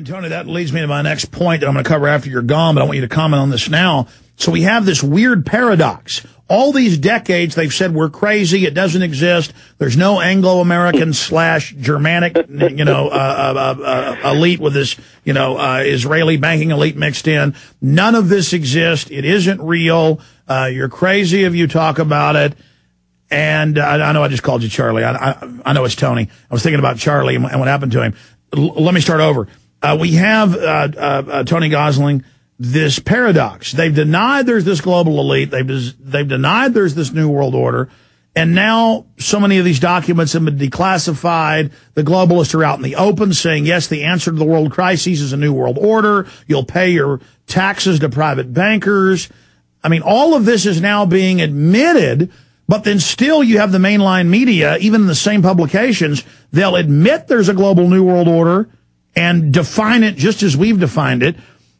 And Tony, that leads me to my next point that I'm going to cover after you're gone, but I want you to comment on this now. So we have this weird paradox. All these decades, they've said we're crazy. It doesn't exist. There's no Anglo-American / Germanic, elite with this, Israeli banking elite mixed in. None of this exists. It isn't real. You're crazy if you talk about it. And I know I just called you Charlie. I know it's Tony. I was thinking about Charlie and what happened to him. Let me start over. We have Tony Gosling. This paradox. They've denied there's this global elite. They've denied there's this new world order. And now so many of these documents have been declassified. The globalists are out in the open saying, yes, the answer to the world crises is a new world order. You'll pay your taxes to private bankers. I mean, all of this is now being admitted, but then still you have the mainline media, even in the same publications, they'll admit there's a global new world order and define it just as we've defined it,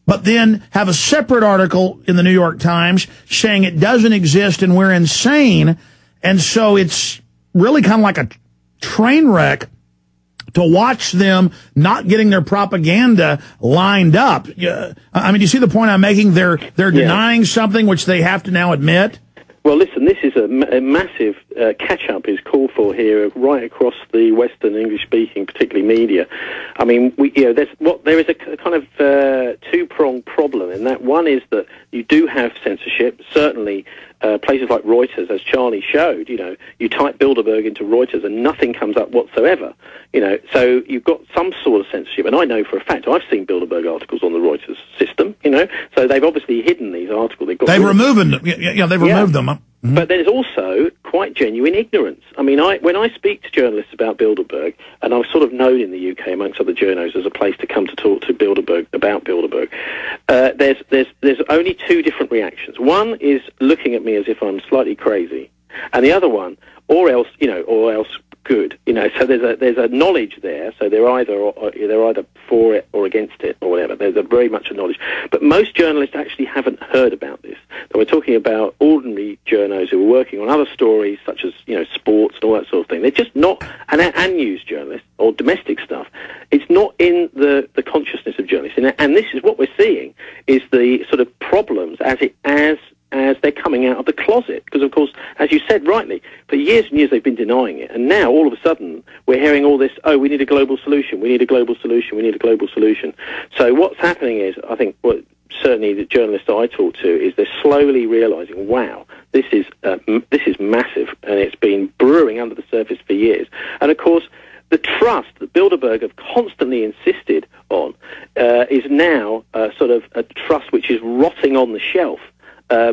but then have a separate article in the New York Times saying it doesn't exist and we're insane. And so it's really kind of like a train wreck to watch them not getting their propaganda lined up. I mean, do you see the point I'm making? They're denying something which they have to now admit. Well, listen, this is a massive catch-up is called for here right across the Western English-speaking, particularly media. I mean, there is a kind of two-pronged problem in that. One is that you do have censorship, certainly places like Reuters, as Charlie showed, you type Bilderberg into Reuters and nothing comes up whatsoever, so you've got some sort of censorship. And I know for a fact, I've seen Bilderberg articles on the Reuters system, so they've obviously hidden these articles. They've removed them. They've removed them. Mm-hmm. But there's also quite genuine ignorance. I mean, when I speak to journalists about Bilderberg, and I'm sort of known in the UK amongst other journos as a place to come to talk to Bilderberg about Bilderberg, there's only two different reactions. One is looking at me as if I'm slightly crazy, and the other one, or else good. So there's a knowledge there. So they're either for it or against it or whatever. There's very much a knowledge. But most journalists actually haven't heard about this. So we're talking about ordinary journos who are working on other stories such as sports and all that sort of thing. They're just not and news journalists or domestic stuff. It's not in the consciousness of journalists. And this is what we're seeing is the sort of problems as they're coming out of the closet. Because, of course, as you said rightly, for years and years they've been denying it. And now, all of a sudden, we're hearing all this, we need a global solution, we need a global solution, we need a global solution. So what's happening is, I think, certainly the journalists that I talk to, is they're slowly realising, wow, this is massive, and it's been brewing under the surface for years. And, of course, the trust that Bilderberg have constantly insisted on is now sort of a trust which is rotting on the shelf.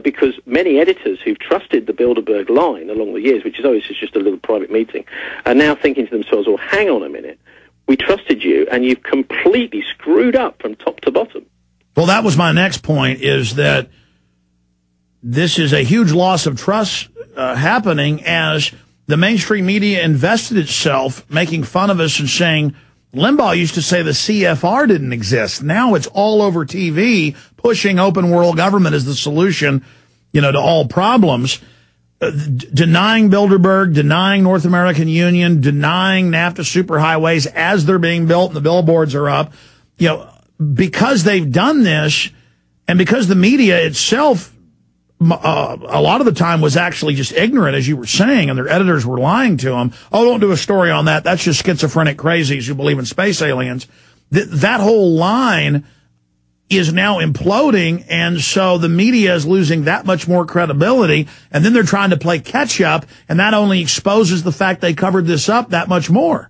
Because many editors who've trusted the Bilderberg line along the years, which is always just a little private meeting, are now thinking to themselves, well, hang on a minute, we trusted you and you've completely screwed up from top to bottom. Well, that was my next point, is that this is a huge loss of trust happening as the mainstream media invested itself making fun of us and saying, Limbaugh used to say the CFR didn't exist. Now it's all over TV, pushing open world government as the solution, to all problems. Denying Bilderberg, denying North American Union, denying NAFTA superhighways as they're being built and the billboards are up. Because they've done this, and because the media itself, a lot of the time was actually just ignorant, as you were saying, and their editors were lying to them. Oh, don't do a story on that. That's just schizophrenic crazies who believe in space aliens. That whole line is now imploding, and so the media is losing that much more credibility, and then they're trying to play catch-up, and that only exposes the fact they covered this up that much more.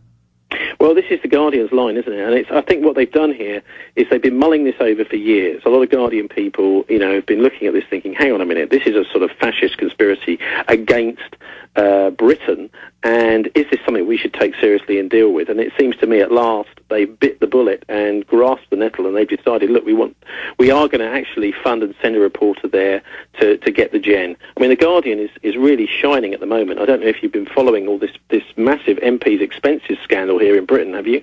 Well, this is the Guardian's line, isn't it? And I think what they've done here is they've been mulling this over for years. A lot of Guardian people, have been looking at this thinking, hang on a minute, this is a sort of fascist conspiracy against Britain, and is this something we should take seriously and deal with? And it seems to me at last they bit the bullet and grasped the nettle, and they've decided, look, we are going to actually fund and send a reporter there to get the gen. I mean, the Guardian is really shining at the moment. I don't know if you've been following all this massive MP's expenses scandal here in Britain, have you?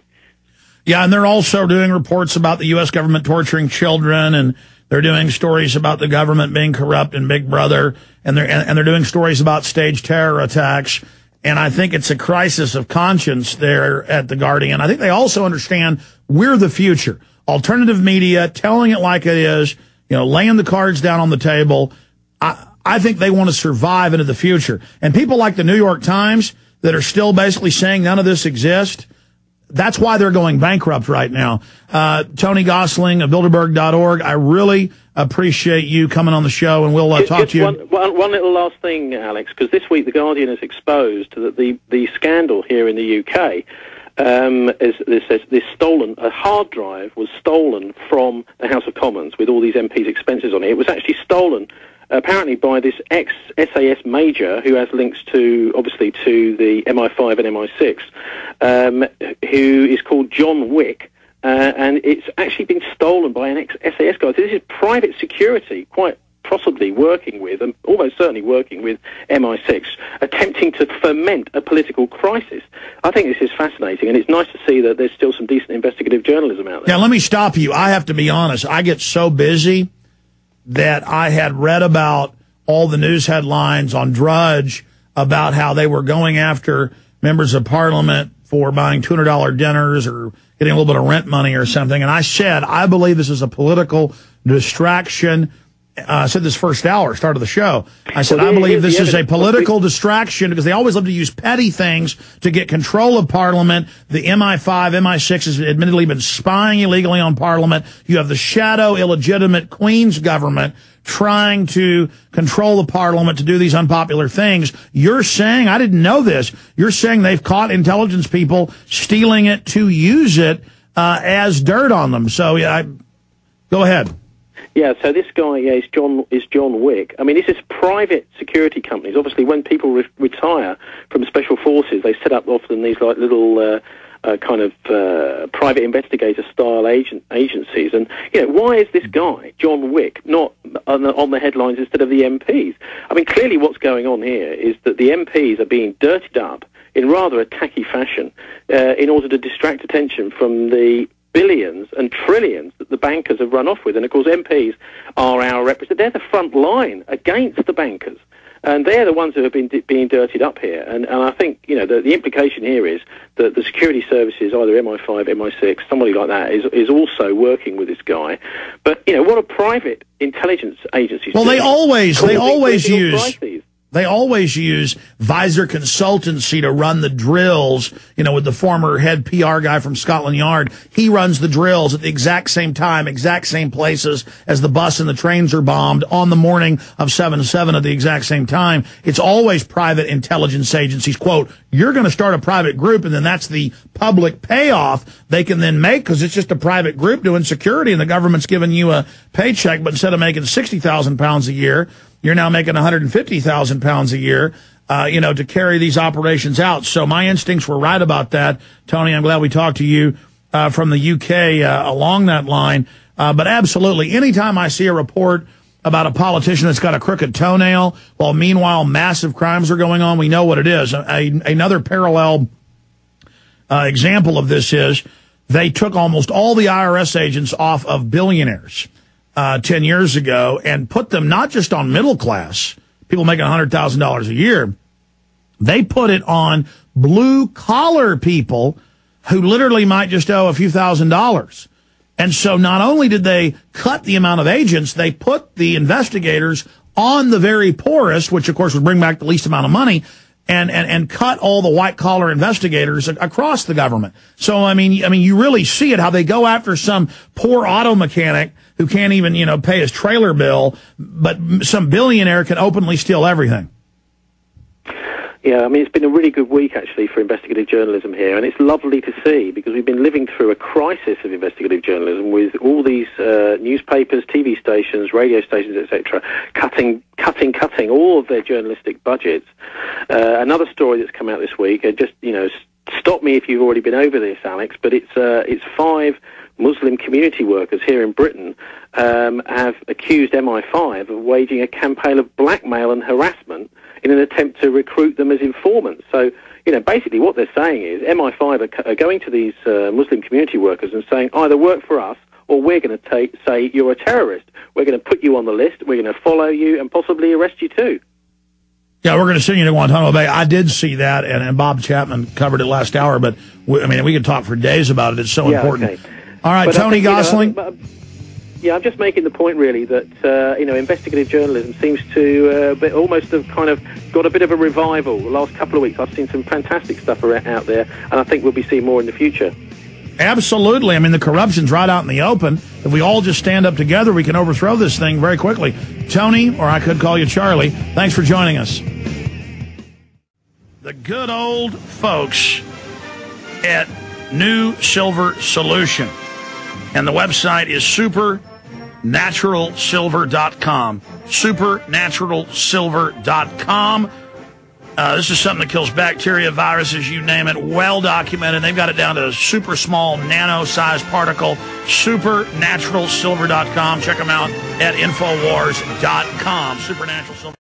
Yeah, and they're also doing reports about the U.S. government torturing children, and they're doing stories about the government being corrupt and Big Brother, and they're doing stories about staged terror attacks. And I think it's a crisis of conscience there at the Guardian. I think they also understand we're the future. alternative media, telling it like it is, laying the cards down on the table. I think they want to survive into the future. And people like the New York Times that are still basically saying none of this exists, that's why they're going bankrupt right now. Tony Gosling of Bilderberg.org, I really appreciate you coming on the show, and we'll talk to you. One little last thing, Alex, because this week The Guardian has exposed that the scandal here in the UK a hard drive was stolen from the House of Commons with all these MPs' expenses on it. It was actually stolen apparently by this ex-SAS major who has links obviously to the MI5 and MI6, who is called John Wick, and it's actually been stolen by an ex-SAS guy. So this is private security, quite possibly working with, and almost certainly working with MI6, attempting to foment a political crisis. I think this is fascinating, and it's nice to see that there's still some decent investigative journalism out there. Yeah, let me stop you. I have to be honest. I get so busy that I had read about all the news headlines on Drudge about how they were going after members of Parliament for buying $200 dinners or getting a little bit of rent money or something. And I said, I believe this is a political distraction. I said this first hour, start of the show. I said, I believe this is a political distraction because they always love to use petty things to get control of Parliament. The MI5, MI6 has admittedly been spying illegally on Parliament. You have the shadow, illegitimate Queen's government trying to control the Parliament to do these unpopular things. You're saying, I didn't know this, you're saying they've caught intelligence people stealing it to use it as dirt on them. So, go ahead. Yeah, so this guy is John Wick. I mean, this is private security companies. Obviously, when people retire from special forces, they set up often these like little private investigator-style agencies. And why is this guy John Wick not on the headlines instead of the MPs? I mean, clearly, what's going on here is that the MPs are being dirtied up in rather a tacky fashion in order to distract attention from the billions and trillions that the bankers have run off with. And, of course, MPs are our representatives. They're the front line against the bankers. And they're the ones who have been being dirtied up here. And I think, the implication here is that the security services, either MI5, MI6, somebody like that, is also working with this guy. But, what are private intelligence agencies doing? Well, they always use Visor Consultancy to run the drills, with the former head PR guy from Scotland Yard. He runs the drills at the exact same time, exact same places as the bus and the trains are bombed on the morning of 7/7 at the exact same time. It's always private intelligence agencies. Quote, you're going to start a private group, and then that's the public payoff they can then make because it's just a private group doing security, and the government's giving you a paycheck, but instead of making £60,000 a year, you're now making £150,000 a year, to carry these operations out. So my instincts were right about that. Tony, I'm glad we talked to you from the UK along that line. But absolutely, anytime I see a report about a politician that's got a crooked toenail, while meanwhile massive crimes are going on, we know what it is. Another parallel example of this is they took almost all the IRS agents off of billionaires 10 years ago and put them not just on middle class, people making $100,000 a year. They put it on blue collar people who literally might just owe a few $1,000s. And so not only did they cut the amount of agents, they put the investigators on the very poorest, which of course would bring back the least amount of money, and cut all the white collar investigators across the government. So I mean you really see it, how they go after some poor auto mechanic who can't even pay his trailer bill, but some billionaire can openly steal everything. Yeah, I mean, it's been a really good week, actually, for investigative journalism here, and it's lovely to see, because we've been living through a crisis of investigative journalism with all these newspapers, TV stations, radio stations, etc., cutting all of their journalistic budgets. Another story that's come out this week, stop me if you've already been over this, Alex, but it's 5 Muslim community workers here in Britain have accused MI5 of waging a campaign of blackmail and harassment in an attempt to recruit them as informants. So, basically what they're saying is MI5 are going to these Muslim community workers and saying, either work for us or we're going to say you're a terrorist. We're going to put you on the list, we're going to follow you and possibly arrest you too. Yeah, we're going to send you to Guantanamo Bay. I did see that, and Bob Chapman covered it last hour, but we could talk for days about it. It's so important. Okay. All right, But Tony Gosling. I'm just making the point, really, that investigative journalism seems to almost have kind of got a bit of a revival. The last couple of weeks, I've seen some fantastic stuff out there, and I think we'll be seeing more in the future. Absolutely. I mean, the corruption's right out in the open. If we all just stand up together, we can overthrow this thing very quickly. Tony, or I could call you Charlie, thanks for joining us. The good old folks at New Silver Solution. And the website is supernaturalsilver.com. Supernaturalsilver.com. This is something that kills bacteria, viruses, you name it, well documented. They've got it down to a super small nano-sized particle. Supernaturalsilver.com. Check them out at Infowars.com. Supernatural Silver.